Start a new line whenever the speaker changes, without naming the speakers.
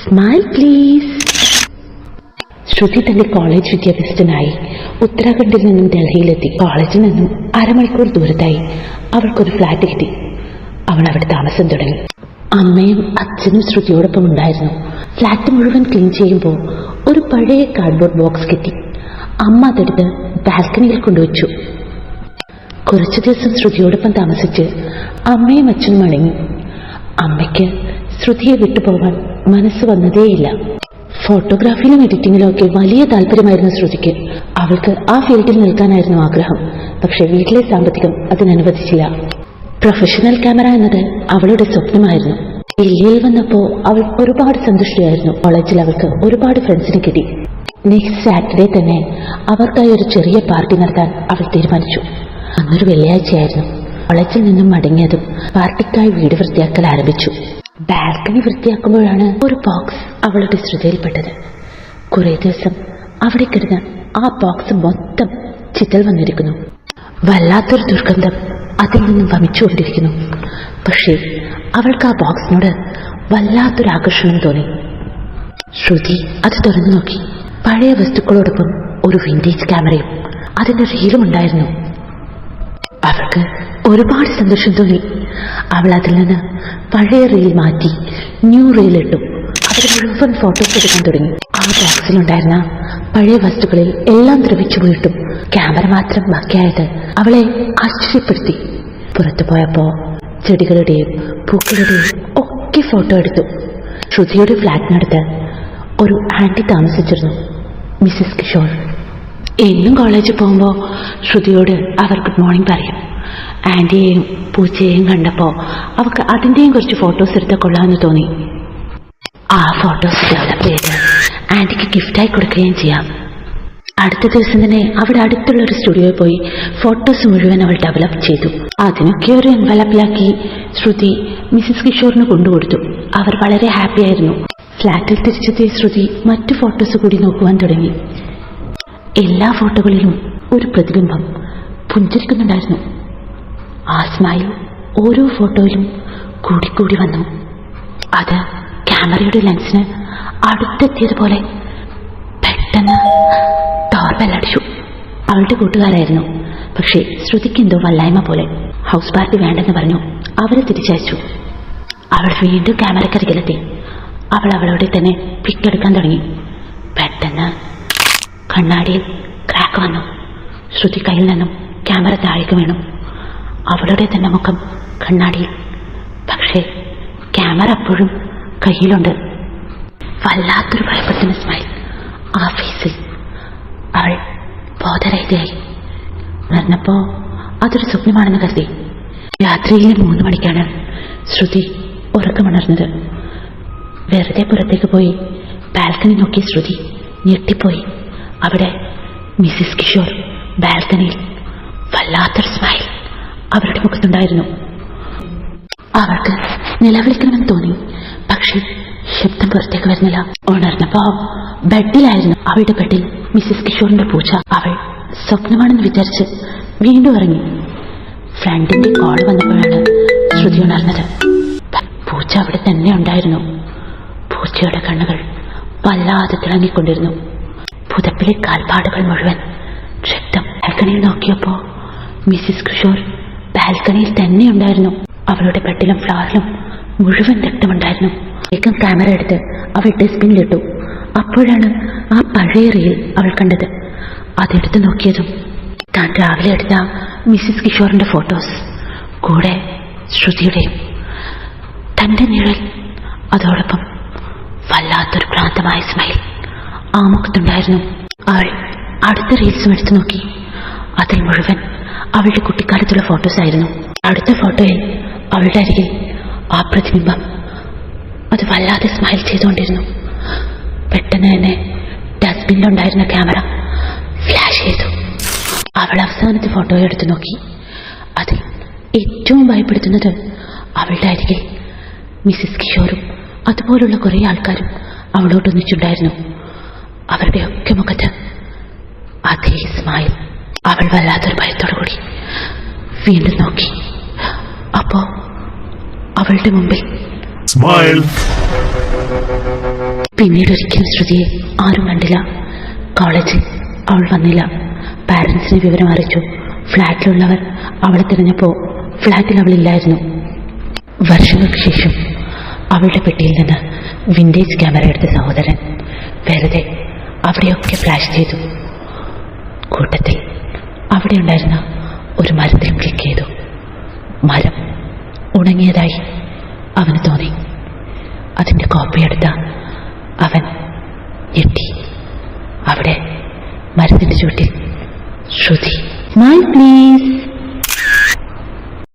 Smile please. ശ്രുതി തന്റെ college വിദ്യാഭ്യാസത്തിനായി ഉത്തരാഖണ്ഡിൽ നിന്നും ഡൽഹിയിലെത്തി. കോളേജിൽ നിന്നും അരമണിക്കൂർ ദൂരത്തായി അവൾക്കൊരു ഫ്ലാറ്റ് കിട്ടി. അവൾ അവിടെ താമസം തുടങ്ങി. അമ്മയും അച്ഛനും ശ്രുതിയോടൊപ്പം ഉണ്ടായിരുന്നു. ഫ്ലാറ്റ് മുഴുവൻ ക്ലീൻ ചെയ്യുമ്പോൾ ഒരു പഴയ കാർഡ്ബോർഡ് ബോക്സ് കിട്ടി. അമ്മ അതെടുത്ത് ബാൽക്കണിയിൽ കൊണ്ടുവച്ചു. കുറച്ചു ദിവസം ശ്രുതിയോടൊപ്പം താമസിച്ച് അമ്മയും അച്ഛനും മടങ്ങി. അമ്മയ്ക്ക് ശ്രുതിയെ വിട്ടുപോകാൻ മനസ്സ് വന്നതേയില്ല. ഫോട്ടോഗ്രാഫിയിലും എഡിറ്റിങ്ങിലും ഒക്കെ വലിയ താല്പര്യമായിരുന്നു ശ്രുതിക്ക്. അവൾക്ക് ആ ഫീൽഡിൽ നിൽക്കാനായിരുന്നു ആഗ്രഹം. പക്ഷെ വീട്ടിലെ സാമ്പത്തികം അതിനനുവദിച്ചില്ല. പ്രൊഫഷണൽ ക്യാമറ എന്നത് അവളുടെ സ്വപ്നമായിരുന്നു. ഡൽഹിയിൽ വന്നപ്പോ അവൾ ഒരുപാട് സന്തുഷ്ടയായിരുന്നു. കോളേജിൽ അവൾക്ക് ഒരുപാട് ഫ്രണ്ട്സിനെ കിട്ടി. നെക്സ്റ്റ് സാറ്റർഡേ തന്നെ അവർക്കായി ഒരു ചെറിയ പാർട്ടി നടത്താൻ അവൾ തീരുമാനിച്ചു. അന്നൊരു വെള്ളിയാഴ്ചയായിരുന്നു. കോളേജിൽ നിന്നും മടങ്ങിയതും പാർട്ടിക്കായി വീട് വൃത്തിയാക്കൽ ആരംഭിച്ചു. ബാൽക്കണി വൃത്തിയാക്കുമ്പോഴാണ് ഒരു ബോക്സ് അവളുടെ ശ്രദ്ധയിൽപ്പെട്ടത്. കുറെ ദിവസം അവിടെ കിടന്ന് ആ ബോക്സ് മൊത്തം ചിതൽ വന്നിരിക്കുന്നു. വല്ലാത്തൊരു ദുർഗന്ധം അതിൽ നിന്നും വമിച്ചുകൊണ്ടിരിക്കുന്നു. പക്ഷേ അവൾക്ക് ആ ബോക്സിനോട് വല്ലാത്തൊരു ആകർഷണം തോന്നി. ശ്രുതി അത് തുറന്നു നോക്കി. പഴയ വസ്തുക്കളോടൊപ്പം ഒരു വിന്റേജ് ക്യാമറയും അതിന്റെ റീലും ഉണ്ടായിരുന്നു. അവൾക്ക് ഒരുപാട് സന്തോഷം തോന്നി. അവൾ അതിൽ നിന്ന് പഴയ റീൽ മാറ്റി ന്യൂ റീൽ ഇട്ടു. അതിൽ മുഴുവൻ ഫോട്ടോസ് എടുക്കാൻ തുടങ്ങി. ആ ബോക്സിലുണ്ടായിരുന്ന പഴയ വസ്തുക്കളിൽ എല്ലാം ദ്രവിച്ചു പോയിട്ടും ക്യാമറ മാത്രം ബാക്കിയായത് അവളെ ആശ്ചര്യപ്പെടുത്തി. പുറത്തു പോയപ്പോ ചെടികളുടെയും പൂക്കളുടെയും ഒക്കെ ഫോട്ടോ എടുത്തു. ശ്രുതിയുടെ ഫ്ലാറ്റിനടുത്ത് ഒരു ആന്റി താമസിച്ചിരുന്നു, മിസ്സസ് കിഷോർ. എന്നും കോളേജിൽ പോകുമ്പോൾ ശ്രുതിയോട് അവർ ഗുഡ് മോർണിംഗ് പറയും. ആന്റിയെയും പൂച്ചയെയും കണ്ടപ്പോൾ അവൾക്ക് അതിൻ്റെയും കുറച്ച് ഫോട്ടോസ് എടുത്ത് കൊള്ളാമെന്ന് തോന്നി. ആ ഫോട്ടോസ് ഡെവലപ്പ് ചെയ്ത് ആന്റിക്ക് ഗിഫ്റ്റായി കൊടുക്കുകയും ചെയ്യാം. അടുത്ത ദിവസം തന്നെ അവിടെ അടുത്തുള്ള ഒരു സ്റ്റുഡിയോയിൽ പോയി ഫോട്ടോസ് മുഴുവൻ അവൾ ഡെവലപ്പ് ചെയ്തു. അതിനൊക്കെ ഒരു എൻവലപ്പിലാക്കി ശ്രുതി മിസ്സസ് കിഷോറിന് കൊണ്ടുകൊടുത്തു. അവർ വളരെ ഹാപ്പി ആയിരുന്നു. ഫ്ലാറ്റിൽ തിരിച്ചെത്തിയ ശ്രുതി മറ്റു ഫോട്ടോസ് കൂടി നോക്കുവാൻ തുടങ്ങി. എല്ലാ ഫോട്ടോകളിലും ഒരു പ്രതിബിംബം പുഞ്ചിരിക്കുന്നുണ്ടായിരുന്നു. ആ സ്മൈൽ ഓരോ ഫോട്ടോയിലും കൂടിക്കൂടി വന്നു. അത് ക്യാമറയുടെ ലെൻസിന് അടുത്തെത്തിയതുപോലെ പെട്ടെന്ന് ഡോർബെൽ അടിച്ചു. അവളുടെ കൂട്ടുകാരായിരുന്നു. പക്ഷേ ശ്രുതിക്ക് എന്തോ വല്ലായ്മ പോലെ. ഹൗസ് പാർട്ടി വേണ്ടെന്ന് പറഞ്ഞു അവരെ തിരിച്ചയച്ചു. അവൾ വീണ്ടും ക്യാമറക്കരികിലെത്തി. അവൾ അവളോടെ തന്നെ പിക്കെടുക്കാൻ തുടങ്ങി. പെട്ടെന്ന് കണ്ണാടിയിൽ ക്രാക്ക് വന്നു. ശ്രുതി കയ്യിൽ നിന്നും ക്യാമറ താഴേക്ക് വീണു. അവളുടെ തന്നെ മുഖം കണ്ണാടിയിൽ. പക്ഷേ ക്യാമറ അപ്പോഴും കയ്യിലുണ്ട്. വല്ലാത്തൊരു ഭയപ്പെടുത്തുന്ന സ്മൈൽ ആ ഫേസിൽ. അവൾ ബോധരഹിതയായി. ഉണർന്നപ്പോ അതൊരു സ്വപ്നമാണെന്ന് കരുതി. രാത്രിയിലെ 3 മണിക്കാണ് ശ്രുതി ഉറക്കമുണർന്നത്. വെറുതെ പുറത്തേക്ക് പോയി ബാൽക്കണി നോക്കി ശ്രുതി ഞെട്ടിപ്പോയി. അവിടെ മിസ്സസ് കിഷോർ ബാൽക്കണിയിൽ. വല്ലാത്തൊരു സ്മൈൽ അവരുടെ മുഖത്തുണ്ടായിരുന്നു. അവൾക്ക് നിലവിളിക്കണമെന്ന് തോന്നി. പക്ഷെ ശബ്ദം പുറത്തേക്ക് വരുന്നില്ല. ഉണർന്നപ്പോ ബെഡിലായിരുന്നു. അവളുടെ ബെഡിൽ മിസ്സസ് കിഷോറിന്റെ പൂച്ച. അവൾ സ്വപ്നമാണെന്ന് വിചാരിച്ച് വീണ്ടും ഇറങ്ങി. ഫ്രണ്ടിന്റെ കോൾ വന്നപ്പോഴാണ് ശ്രുതി ഉണർന്നത്. പൂച്ച അവിടെ തന്നെ ഉണ്ടായിരുന്നു. പൂച്ചയുടെ കണ്ണുകൾ വല്ലാതെ തിളങ്ങിക്കൊണ്ടിരുന്നു. പുതപ്പിലെ കാൽപ്പാടുകൾ മുഴുവൻ രക്തം. ബാൽക്കണിയിൽ നോക്കിയപ്പോ മിസ്സിസ് കിഷോർ ബാൽക്കണിയിൽ തന്നെ ഉണ്ടായിരുന്നു. അവളുടെ ബെഡിലും ഫ്ലോറിലും മുഴുവൻ രക്തമുണ്ടായിരുന്നു. വേഗം ക്യാമറ എടുത്ത് അവൾ ഡസ്റ്റ്ബിനിലിട്ടു. അപ്പോഴാണ് ആ പഴയ റീൽ അവൾ കണ്ടത്. അതെടുത്ത് നോക്കിയതും താൻ രാവിലെ എടുത്ത മിസ്സിസ് കിഷോറിന്റെ ഫോട്ടോസ്, കൂടെ ശ്രുതിയുടെയും. തന്റെ നിഴൽ, അതോടൊപ്പം വല്ലാത്തൊരു ഭ്രാന്തമായ സ്മൈൽ ആ മുഖത്തുണ്ടായിരുന്നു. അവൾ അടുത്ത റീൽസും എടുത്തു നോക്കി. അതിൽ മുഴുവൻ അവളുടെ കുട്ടിക്കാലത്തുള്ള ഫോട്ടോസ് ആയിരുന്നു. അടുത്ത ഫോട്ടോയിൽ അവളുടെ അരികിൽ ആ പ്രതിബിംബം. അത് വല്ലാതെ സ്മൈൽ ചെയ്തുകൊണ്ടിരുന്നു. പെട്ടെന്ന് തന്നെ ഡസ്റ്റ്ബിനിലുണ്ടായിരുന്ന ക്യാമറ ഫ്ലാഷ് ചെയ്തു. അവൾ അവസാനത്തെ ഫോട്ടോ എടുത്തു നോക്കി. അതിൽ ഏറ്റവും ഭയപ്പെടുത്തുന്നത് അവളുടെ അരികിൽ മിസ്സസ് കിഷോറും അതുപോലുള്ള കുറെ ആൾക്കാരും അവളോടൊന്നിച്ചുണ്ടായിരുന്നു. അവരുടെയൊക്കെ മുഖത്ത് അതേ സ്മൈൽ. അവൾ വല്ലാത്തൊരു ഭയത്തോടു കൂടി വീണ്ടും നോക്കി. അപ്പോ അവളുടെ മുമ്പിൽ
സ്മൈൽ.
പിന്നീട് ഒരിക്കലും ശ്രുതിയെ ആരും കണ്ടില്ല. കോളേജിൽ അവൾ വന്നില്ല. പാരൻസിനെ വിവരം അറിയിച്ചു. ഫ്ലാറ്റിലുള്ളവർ അവളെ തിരഞ്ഞപ്പോൾ ഫ്ലാറ്റിൽ അവളില്ലായിരുന്നു. വർഷങ്ങൾക്ക് ശേഷം അവളുടെ പെട്ടിയിൽ നിന്ന് വിൻറ്റേജ് ക്യാമറ എടുത്ത സഹോദരൻ വെറുതെ അവിടെയൊക്കെ ഫ്ലാഷ് ചെയ്തു. കൂട്ടത്തിൽ അവിടെ ഉണ്ടായിരുന്ന ഒരു മരത്തിലും ക്ലിക്ക് ചെയ്തു. മരം ഉണങ്ങിയതായി അവന് തോന്നി. അതിൻ്റെ കോപ്പി എടുത്ത അവൻ ഞെട്ടി. അവിടെ മരത്തിൻ്റെ ചുവട്ടിൽ ശ്രുതി. Smile please.